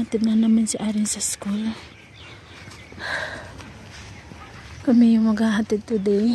Hatid na namin si Arin sa school. Kami yung maghahatid today.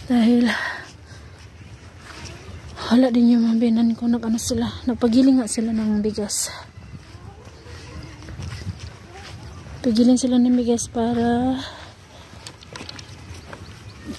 Dahil wala din yung mga binan ko. Nag-ano sila. Nagpagiling nga sila ng bigas. Pagiling sila ng bigas para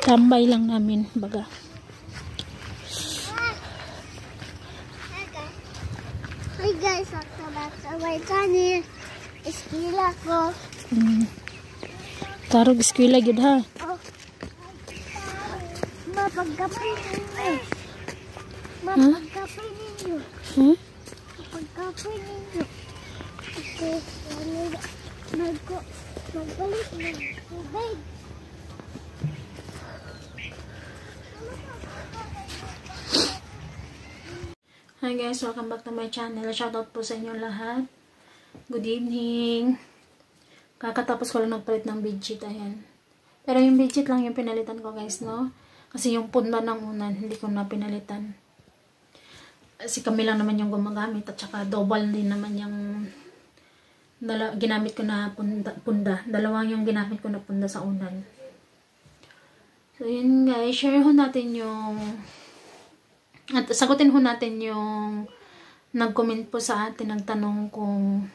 tambay lang namin. Baga. Hi guys, sabay kanin. Eskwela ko. Tarog eskwela gid ha. Oh. Mapagkapay ninyo. Mapagkapay ninyo. Mapagkapay ninyo. Okay, magbalik ng tubig. Hi guys, welcome back to my channel. Shoutout po sa inyong lahat. Good evening. Kakatapos ko lang nagpalit ng bedsheet, ayan. Pero yung bedsheet lang yung pinalitan ko guys, no? Kasi yung punda ng unan, hindi ko na pinalitan. Kasi kami lang naman yung gumagamit at saka double din naman yung ginamit ko na punda. Dalawang yung ginamit ko na punda sa unan. So yun guys, share ho natin yung at sagutin ho natin yung nag-comment po sa atin, nagtanong kung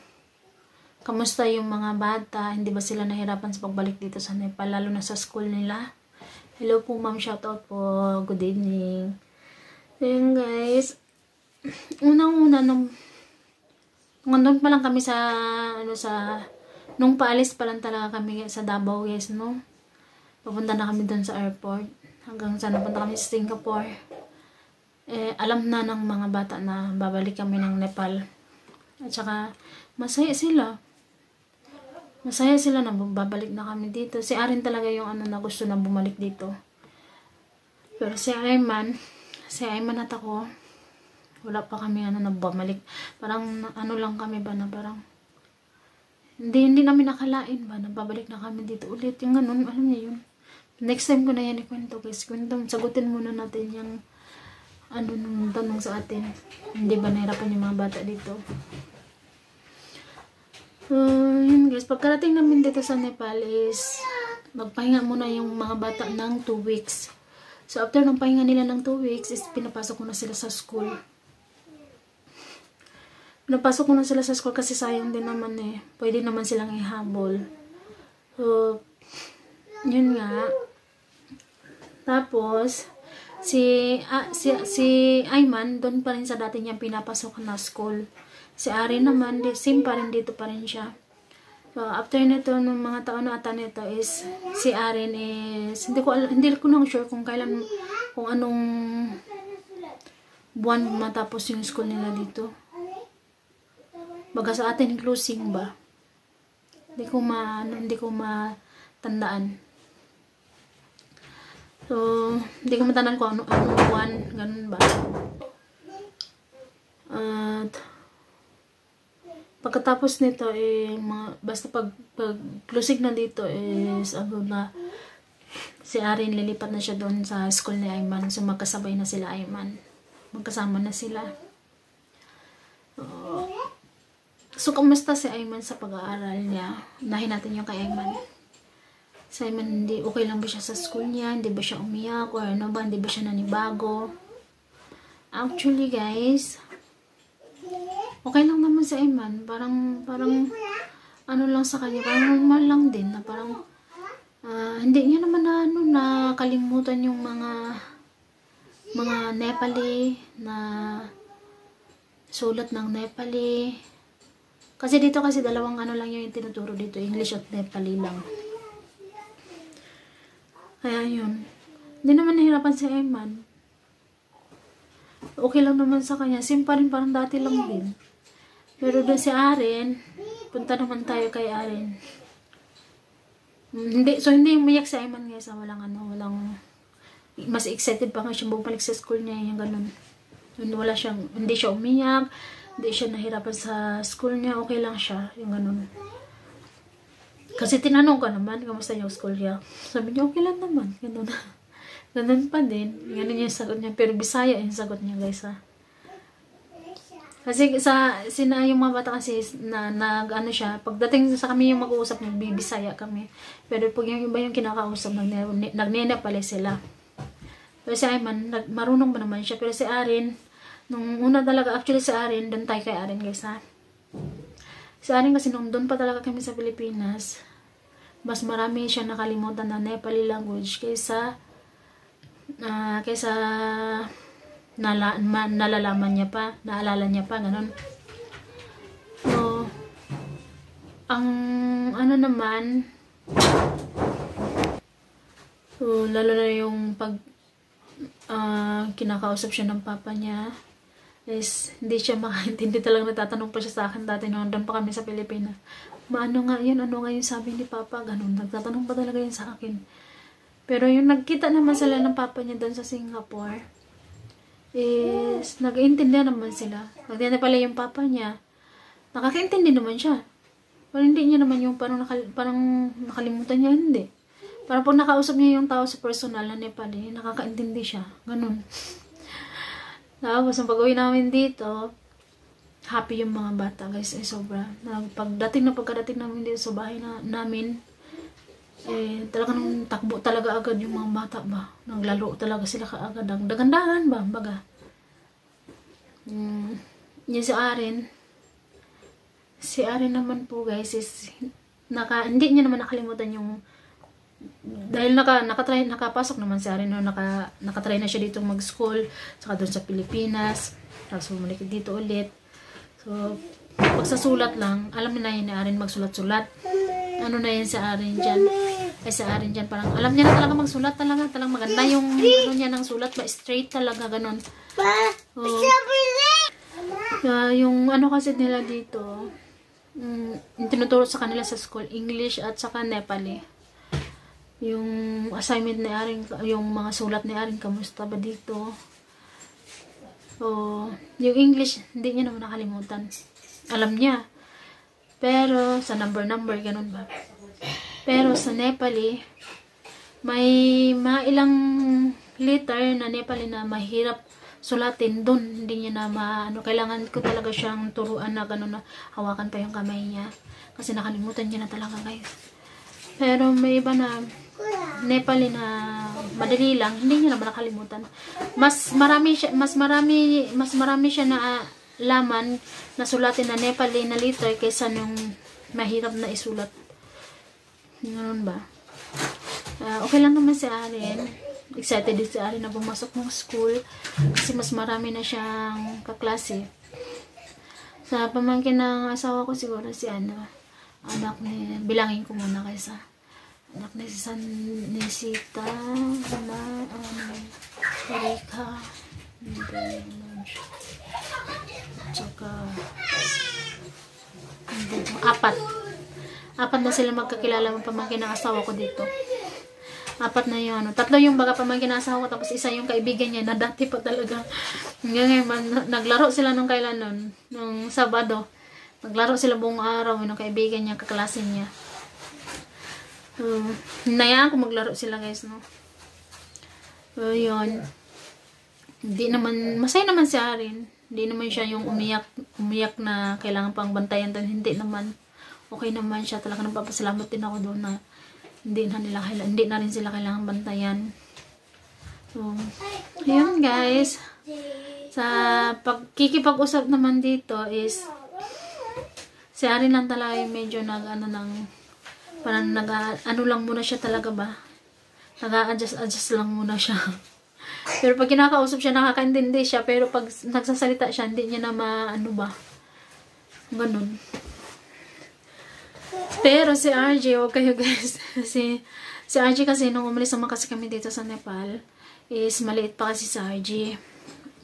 kamusta yung mga bata, hindi ba sila nahirapan sa pagbalik dito sa Nepal, lalo na sa school nila. Hello po ma'am, shoutout po, good evening. So yun guys, unang-una nung pa lang kami sa nung paalis pa lang talaga kami sa Davao guys, no? Papunta na kami doon sa airport, hanggang sa napunta kami sa Singapore. Alam na ng mga bata na babalik kami ng Nepal. At saka masaya sila. Masaya sila na babalik na kami dito. Si Arin talaga yung na gusto na bumalik dito. Pero si Ayman at ako, wala pa kami na bumalik. Parang lang kami ba na parang hindi namin nakalain ba na babalik na kami dito ulit. Yung ganun, alam niyo yun. Next time ko na yan ikwento guys. Sagutin muna natin yung nung tanong sa atin. Hindi ba nahirapan yung mga bata dito? Yun guys, pagkarating namin dito sa Nepal is magpahinga muna yung mga bata ng 2 weeks. So after ng pahinga nila ng 2 weeks is pinapasok ko na sila sa school. Pinapasok ko na sila sa school kasi sayang din naman pwede naman silang ihabol. So yun nga. Tapos si Ayman doon pa rin sa dati niyang pinapasok na school. Si Ari naman same pa rin, dito pa rin siya. So after nito ng mga taon na ata nito is si Arin is hindi ko na sure kung kailan, kung anong buwan matapos yung school nila dito. Baga sa atin closing ba? Hindi ko matandaan. So, hindi ko matandaan kung anong buwan, ganun ba. At pagkatapos nito basta pag closing na dito is si Arin lilipat na siya doon sa school ni Ayman. So magkasabay na sila Ayman. Magkasama na sila. So kumusta si Ayman sa pag-aaral niya? Unahin natin yung kay Ayman. Si Ayman, okay lang ba siya sa school niya? Hindi ba siya umiyak? Or ano ba? Hindi ba siya nanibago? Actually guys, okay lang naman si Ayman. Parang lang sa kanya. Parang normal lang din. Na parang hindi niya naman nakalimutan yung mga Nepali na sulat ng Nepali. Kasi dito dalawang lang yung tinuturo dito. English at Nepali lang. Kaya yun. Hindi naman nahirapan si Ayman. Okay lang naman sa kanya. Same pa rin, parang dati lang din. Pero doon si Arin, punta naman tayo kay Arin. Hindi umiyak si Ayman guys. Walang mas excited pa nga siya bumalik sa school niya. Yung ganun. Hindi siya umiyak. Hindi siya nahirapan sa school niya. Okay lang siya. Yung ganun. Kasi tinanong ko naman, kamusta yung school niya? Sabi niya, okay lang naman. Ganun. Ganun pa din. Ganun yung sagot niya. Pero Bisaya yung sagot niya guys ha. Kasi yung mga bata kasi ano siya, pagdating sa kami yung mag-uusap, nagbibisaya kami. Pero pag yung iba yung kinakausap, nagnenepalese sila. Pero si Ayman, marunong ba naman siya. Pero si Arin, nung una talaga, actually si Arin, doon tayo kay Arin guys ha. Si Arin kasi nung doon pa talaga kami sa Pilipinas, mas marami siya nakalimutan na Nepali language kaysa nalalaman niya pa, naalala niya pa, ganun. So, ang ano naman, so, lalo na yung pag kinakausap siya ng papa niya, is hindi siya makaintindi talaga, nagtatanong pa siya sa akin dati noon doon pa kami sa Pilipinas. Ano nga yun sabi ni papa, ganun, nagtatanong pa talaga yun sa akin. Pero yung nagkita naman sila ng papa niya doon sa Singapore, is nag-iintindihan naman sila. Nagdiyan pala yung papa niya, nakakaintindi naman siya. Pero hindi niya naman yung parang nakalimutan niya, hindi. Parang pag nakausap niya yung tao sa personal na Nepali, nakakaintindi siya. Ganun. Tapos, ang pag-uwi namin dito, happy yung mga bata, guys. Sobra. Pagkadating namin dito sa bahay namin, talagang takbo talaga agad yung mga bata ba. Naglaro talaga sila kaagad. Dagandahan ba, baga. Yung si Arin. Si Arin naman po, guys, is hindi niya naman nakalimutan yung dahil nakapasok naman si Arin, no? Nakatry na siya dito mag-school, saka doon sa Pilipinas, tapos bumalik dito ulit. So, pagsasulat lang, alam na yun ni Arin magsulat-sulat. Ano na yun sa Arin dyan? Sa Arin dyan, parang alam niya na talaga magsulat talaga. Talagang maganda yung ano niya ng sulat, ba straight talaga, ganun. Yung ano kasi nila dito, yung tinuturo sa kanila sa school, English at saka Nepali. Yung assignment ni Arin, yung mga sulat ni Arin, kamusta ba dito? So, yung English, hindi niya naman nakalimutan. Alam niya. Pero, sa number, ganun ba? Pero, sa Nepali, may mga ilang letter na Nepali na mahirap sulatin doon. Hindi niya na kailangan ko talaga siyang turuan na gano'n na hawakan pa yung kamay niya. Kasi nakalimutan niya na talaga, guys. Pero, may iba na Nepali na madali lang, hindi niya naman nakalimutan. Mas marami siya na laman na sulatin na Nepali na letter kaysa nung mahirap na isulat. Ganun ba? Okay lang naman si Arin. Excited din si Arin na bumasok ng school kasi mas marami na siyang kaklase. Sa pamangkin ng asawa ko siguro si anak ni, bilangin ko muna kaysa anak ni Sita na Erika, tsaka apat na sila magkakilala ng pamangkin ng asawa ko dito. Apat na yun. Tatlo yung baga pamangkin ng asawa ko, tapos isa yung kaibigan niya na dati pa talaga. Ngayon, naglaro sila nung kailan nun, nung Sabado. Naglaro sila buong araw yung kaibigan niya, kaklase niya. Hinayaan ko maglaro sila, guys, no? So, yun. Hindi naman, masaya naman si Arin. Hindi naman siya yung umiyak na kailangan pang bantayan. Hindi naman. Okay naman siya. Talaga nagpapasalamat din ako doon na hindi na rin sila kailangan bantayan. So, yun, guys. Sa pagkikipag-usap naman dito is si Arin lang talaga yung medyo parang lang muna siya talaga ba? Nag-a-adjust lang muna siya. Pero pag kinakausap siya, nakakaintindi siya. Pero pag nagsasalita siya, hindi niya na ganun. Pero si RJ, huwag kayo guys. Si RJ kasi, nung umalis naman kasi kami dito sa Nepal, is maliit pa kasi si RJ.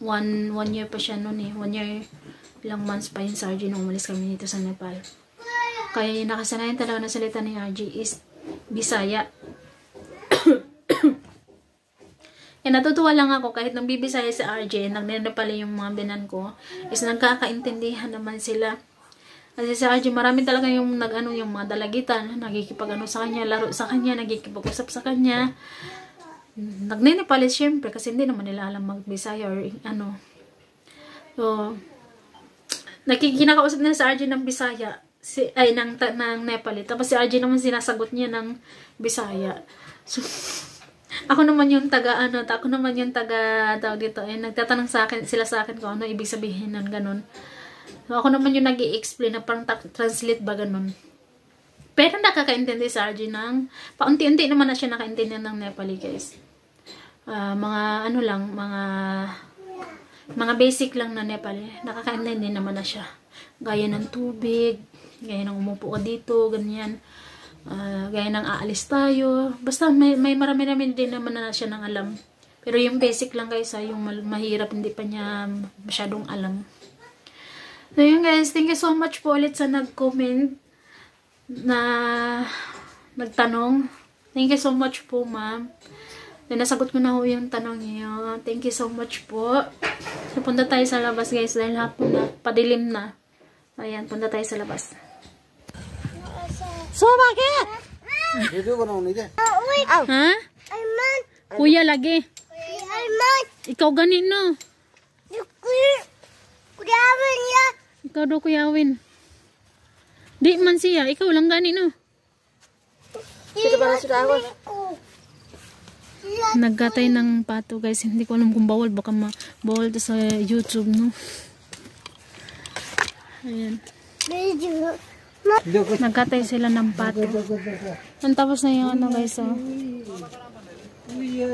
One year pa siya noon eh. 1 year, ilang months pa yun si RJ nung umalis kami dito sa Nepal. Kaya yung nakasanayan talaga na salita ni RJ is Bisaya. Kaya natutuwa lang ako kahit nang bibisaya si RJ, nagnenepali yung mga binan ko, is nagkakaintindihan naman sila. Kasi si RJ, marami talaga yung yung mga dalagitan, nagkikipag sa kanya, laro sa kanya, nagkikipag-usap sa kanya. Nagnenepali syempre kasi hindi naman nila alam mag-Bisaya or So, Kinakausap nila si RJ ng Bisaya. Ng Nepali. Tapos si RJ naman sinasagot niya ng Bisaya. So, ako naman yung tawag dito, nagtatanong sila sa akin kung ano ibig sabihin ng ganun. So, ako naman yung nag-i-explain na parang translate ba ganun. Pero nakakaintindi si RJ paunti-unti naman na siya nakaintindi ng Nepali, guys. Mga basic lang na Nepali. Nakakaintindi naman na siya. Gaya ng tubig, gaya ng umupo ka dito, ganyan. Gaya ng aalis tayo. Basta may marami-rami din naman na siya ng alam. Pero yung basic lang guys, yung mahirap, hindi pa niya masyadong alam. So yun guys, thank you so much po ulit sa nag-comment na nagtanong. Thank you so much po, ma'am. Nasagot ko na ho yung tanong niyo. Thank you so much po. So, punta tayo sa labas guys dahil hapon na, padilim na. Ayan, punta tayo sa labas. So, bakit? Ha? Kuya lagi. Ikaw ganin no. Ikaw daw kuyawin. Di man siya. Ikaw lang ganin no. Naggatay ng pato guys. Hindi ko alam kung bawal. Baka bawal to sa YouTube no. Ayan. Nagkatay sila ng pato. Ang tapos na yung ano guys, oh.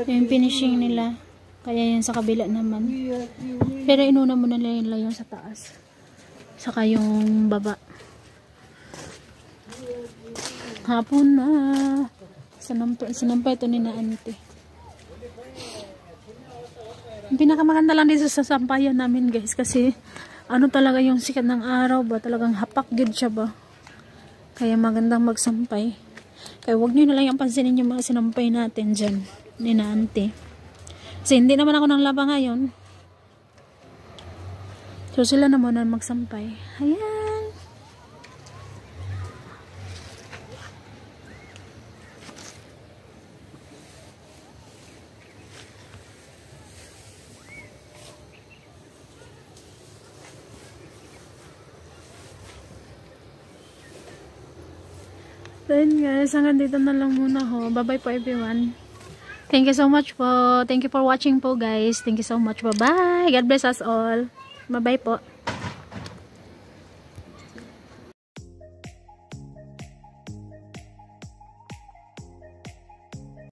Yung finishing nila. Kaya yan sa kabila naman. Pero inuna mo na nila yung sa taas. Saka yung baba. Hapon na. Sinampay ito ni na ante. Yung pinakamaganda lang dito sa sampayan namin guys. Kasi ano talaga yung sikat ng araw ba? Talagang hapak gid siya ba? Kaya magandang magsampay. Kaya wag nyo na lang yung pansinin yung mga sinampay natin dyan. Ni na ante. Kasi hindi naman ako ng laba ngayon. So sila na muna magsampay. Ayan. Then guys, hanggang dito na lang muna ho. Bye-bye po everyone. Thank you so much po. Thank you for watching po guys. Thank you so much. Bye-bye. God bless us all. Bye-bye po.